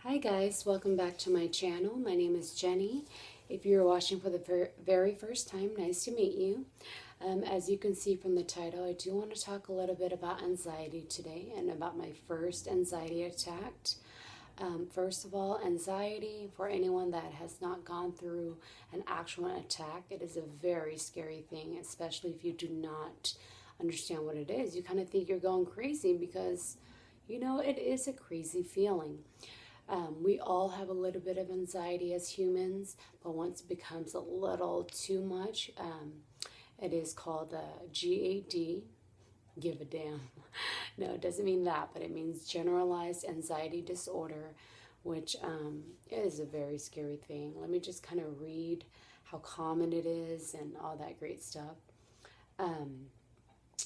Hi guys, welcome back to my channel. My name is Jenny. If you're watching for the very first time, nice to meet you. As you can see from the title, I do want to talk a little bit about anxiety today and about my first anxiety attack. First of all, anxiety, for anyone that has not gone through an actual attack, it is a very scary thing, especially if you do not understand what it is. You kind of think you're going crazy because, it is a crazy feeling. We all have a little bit of anxiety as humans, but once it becomes a little too much, it is called GAD. Give a damn. No, it doesn't mean that, but it means generalized anxiety disorder, which is a very scary thing. Let me just kind of read how common it is and all that great stuff. Um,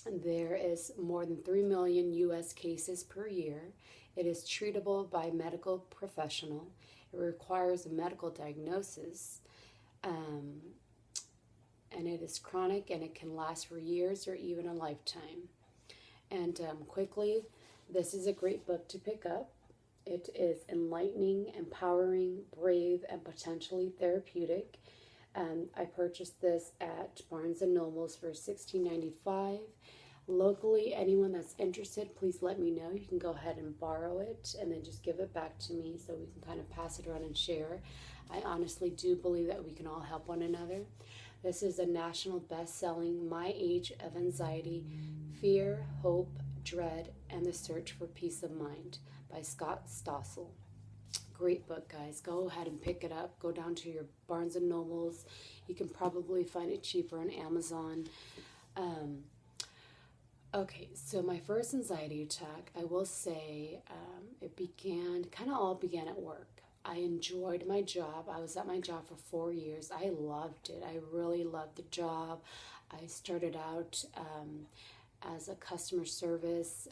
there is more than 3 million U.S. cases per year. It is treatable by a medical professional. It requires a medical diagnosis. Um, and it is chronic and it can last for years or even a lifetime. And quickly, this is a great book to pick up. It is enlightening, empowering, brave, and potentially therapeutic. I purchased this at Barnes& and Nobles for $16.95. Locally, anyone that's interested, please let me know. You can go ahead and borrow it and then just give it back to me so we can kind of pass it around and share. I honestly do believe that we can all help one another. This is a national best-selling My Age of Anxiety, Fear, Hope, Dread, and the Search for Peace of Mind by Scott Stossel. Great book, guys. Go ahead and pick it up. Go down to your Barnes & Nobles. You can probably find it cheaper on Amazon. Okay, so my first anxiety attack, I will say it all began at work. I enjoyed my job. I was at my job for 4 years. I loved it. I really loved the job. I started out as a customer service,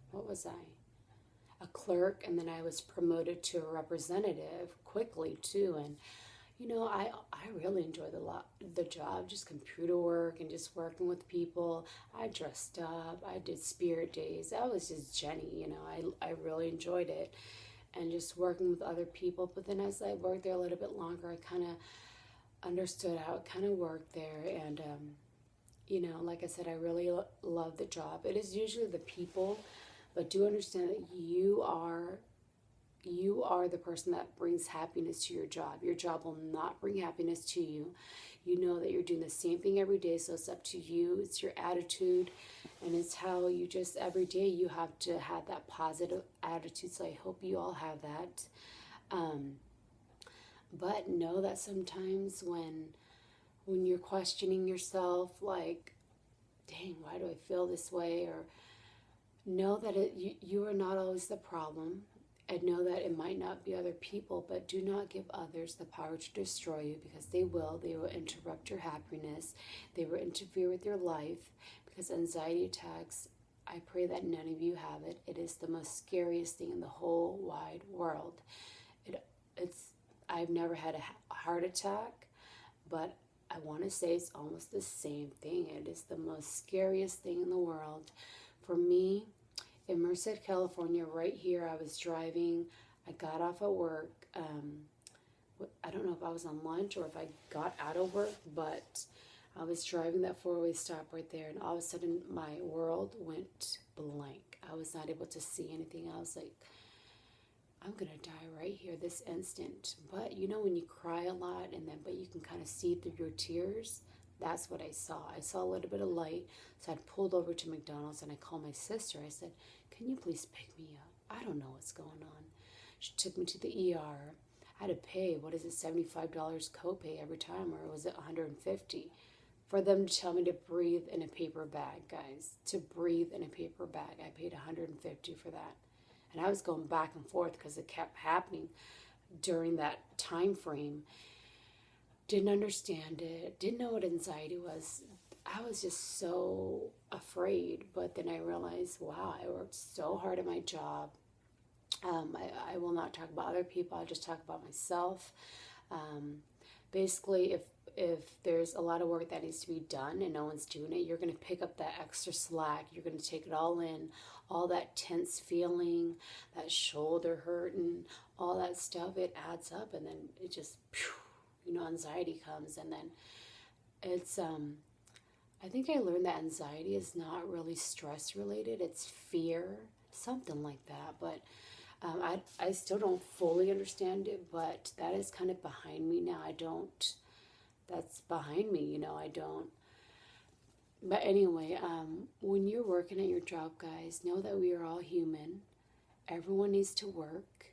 what was I? A clerk, and then I was promoted to a representative quickly too. And I really enjoyed the job, just computer work and just working with people. I dressed up. I did spirit days. I was just Jenny. I really enjoyed it, and just working with other people. But then as I worked there a little bit longer, I kind of understood how it kind of worked there. And like I said, I really love the job. It is usually the people, but do understand that you are the person that brings happiness to your job. Your job will not bring happiness to you. You know that you're doing the same thing every day, so it's up to you. It's your attitude, and it's how you just every day you have to have that positive attitude. So I hope you all have that. But know that sometimes when you're questioning yourself, like, dang, why do I feel this way? Or know that you are not always the problem. And know that it might not be other people, but do not give others the power to destroy you, because they will. They will interrupt your happiness. They will interfere with your life, because anxiety attacks, I pray that none of you have it. It is the most scariest thing in the whole wide world. I've never had a heart attack, but I want to say it's almost the same thing. It is the most scariest thing in the world. For me, in Merced, California, right here, I was driving. I got off at work. I don't know if I was on lunch or if I got out of work, but I was driving that four-way stop right there, and all of a sudden, my world went blank. I was not able to see anything. I was like, I'm going to die right here this instant. But when you cry a lot, but you can kind of see through your tears, that's what I saw. I saw a little bit of light, so I pulled over to McDonald's and I called my sister. I said, can you please pick me up? I don't know what's going on. She took me to the ER. I had to pay, $75 copay every time, or was it $150? For them to tell me to breathe in a paper bag, guys. To breathe in a paper bag. I paid $150 for that. And I was going back and forth because it kept happening during that time frame. Didn't understand it, didn't know what anxiety was. I was just so afraid, but then I realized, wow, I worked so hard at my job. I will not talk about other people, I'll just talk about myself. Basically, if there's a lot of work that needs to be done and no one's doing it, you're going to pick up that extra slack. You're going to take it all in, all that tense feeling, that shoulder hurting, all that stuff. It adds up, and then it just, anxiety comes, and then it's I think I learned that anxiety is not really stress related. It's fear, something like that. But I still don't fully understand it, but that is kind of behind me now. That's behind me, I don't. But anyway, when you're working at your job, guys, know that we are all human. Everyone needs to work.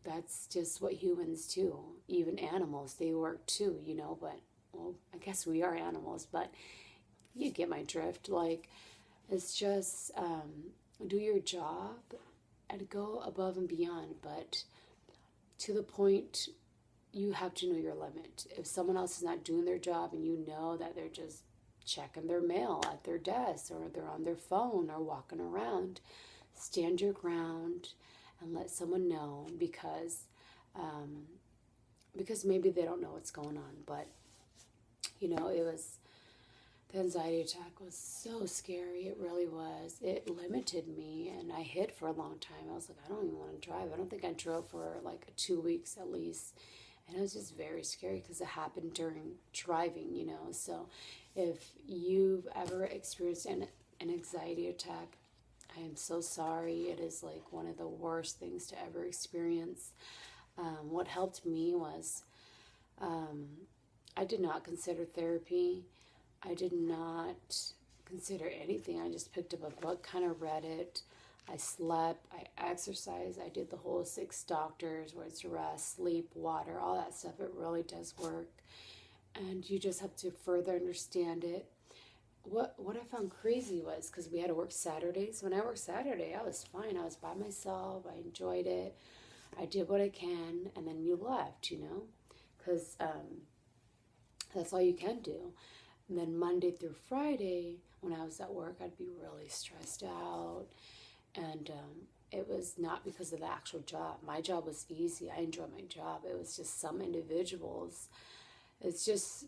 That's just what humans do. Even animals, they work too, but, well, I guess we are animals, but you get my drift. Like, it's just do your job and go above and beyond, but to the point you have to know your limit. If someone else is not doing their job and you know that they're just checking their mail at their desk or they're on their phone or walking around, stand your ground and let someone know, because maybe they don't know what's going on. But the anxiety attack was so scary. It really was. It limited me, and I hid for a long time. I was like, I don't even want to drive. I don't think I drove for like 2 weeks at least. And it was just very scary because it happened during driving, So if you've ever experienced an anxiety attack, I am so sorry. It is like one of the worst things to ever experience. What helped me was I did not consider therapy. I did not consider anything. I just picked up a book, kind of read it. I slept, I exercised, I did the whole 6 doctors, where it's rest, sleep, water, all that stuff. It really does work. And you just have to further understand it. What I found crazy was, because we had to work Saturdays. When I worked Saturday, I was fine. I was by myself. I enjoyed it. I did what I can, and then you left, because that's all you can do. And then Monday through Friday, when I was at work, I'd be really stressed out. And it was not because of the actual job. My job was easy. I enjoyed my job. It was just some individuals. It's just,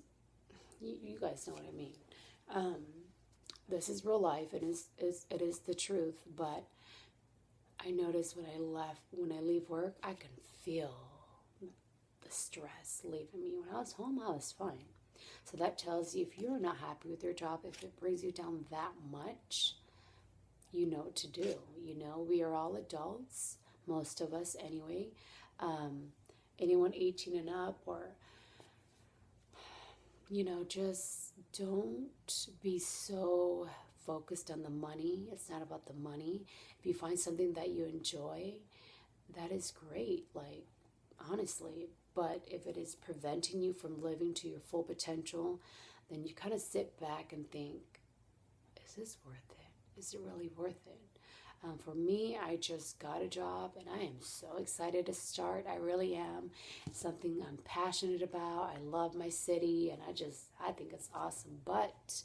you guys know what I mean. This is real life. It is the truth. But I noticed when I leave work, I can feel the stress leaving me. When I was home, I was fine. So that tells you, if you're not happy with your job, if it brings you down that much, you know what to do. We are all adults, most of us anyway. Anyone 18 and up, or, just don't be so focused on the money. It's not about the money. If you find something that you enjoy, that is great, like, honestly. But if it is preventing you from living to your full potential, then you kind of sit back and think, is this worth it? Is it really worth it? For me, I just got a job, and I am so excited to start. I really am. It's something I'm passionate about. I love my city, and I think it's awesome. But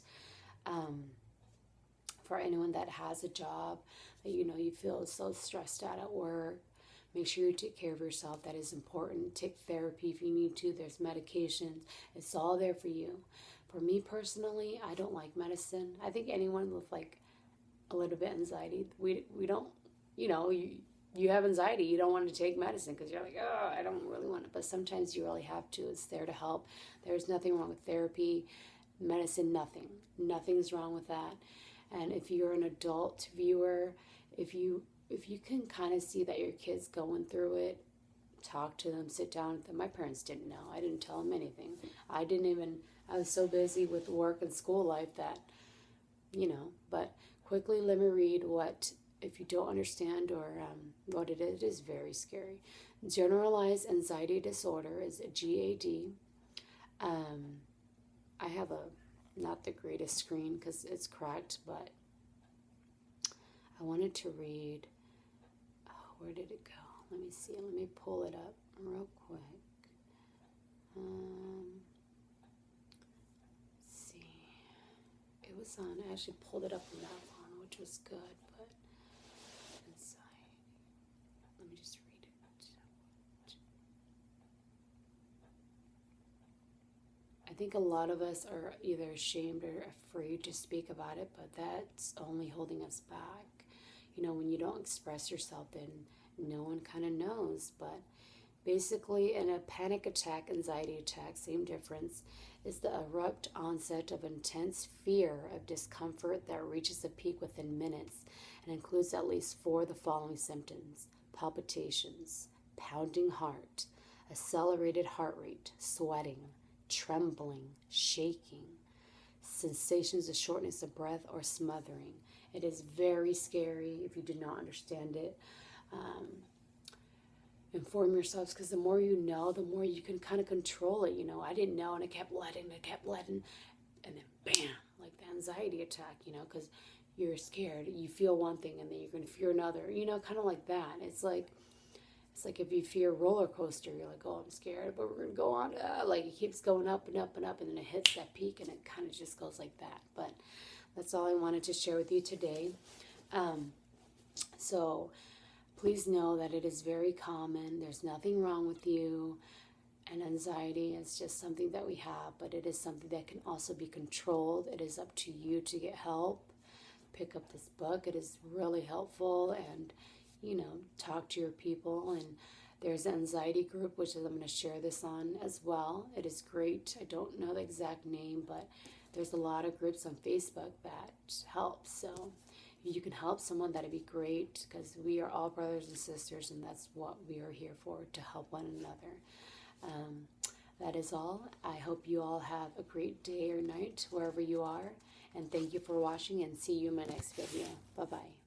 for anyone that has a job that you feel so stressed out at work, make sure you take care of yourself. That is important. Take therapy if you need to. There's medications. It's all there for you. For me personally, I don't like medicine. I think anyone with like a little bit of anxiety, we don't, you have anxiety. You don't want to take medicine because you're like, oh, I don't really want it. But sometimes you really have to. It's there to help. There's nothing wrong with therapy, medicine, nothing. Nothing's wrong with that. And if you're an adult viewer, if you can kind of see that your kid's going through it, talk to them, sit down with them. My parents didn't know. I didn't tell them anything. I was so busy with work and school life that, but quickly let me read if you don't understand or what it is very scary. Generalized anxiety disorder is a GAD. I have not the greatest screen because it's cracked, but I wanted to read. Where did it go? Let me see. Let me pull it up real quick. Let's see. It was on. I actually pulled it up on that phone, which was good. But anxiety. Let me just read it. I think a lot of us are either ashamed or afraid to speak about it, but that's only holding us back. When you don't express yourself, then no one kind of knows. But basically, in a panic attack, anxiety attack, same difference, is the abrupt onset of intense fear of discomfort that reaches a peak within minutes and includes at least 4 of the following symptoms: palpitations, pounding heart, accelerated heart rate, sweating, trembling, shaking, sensations of shortness of breath, or smothering. It is very scary if you do not understand it. Inform yourselves, because the more you know, the more you can kind of control it. I didn't know, and I kept letting, and then bam, like the anxiety attack, because you're scared. You feel one thing, and then you're going to fear another, kind of like that. It's like if you fear a roller coaster, you're like, oh, I'm scared, but we're going to go on. Like it keeps going up and up and up, and then it hits that peak, and it kind of just goes like that. But that's all I wanted to share with you today. So please know that it is very common. There's nothing wrong with you. And anxiety is just something that we have, but it is something that can also be controlled. It is up to you to get help. Pick up this book. It is really helpful. And, talk to your people. And there's an anxiety group, which I'm going to share this on as well. It is great. I don't know the exact name, but there's a lot of groups on Facebook that help. So if you can help someone, that'd be great, because we are all brothers and sisters, and that's what we are here for, to help one another. That is all. I hope you all have a great day or night wherever you are, and thank you for watching, and see you in my next video. Bye-bye.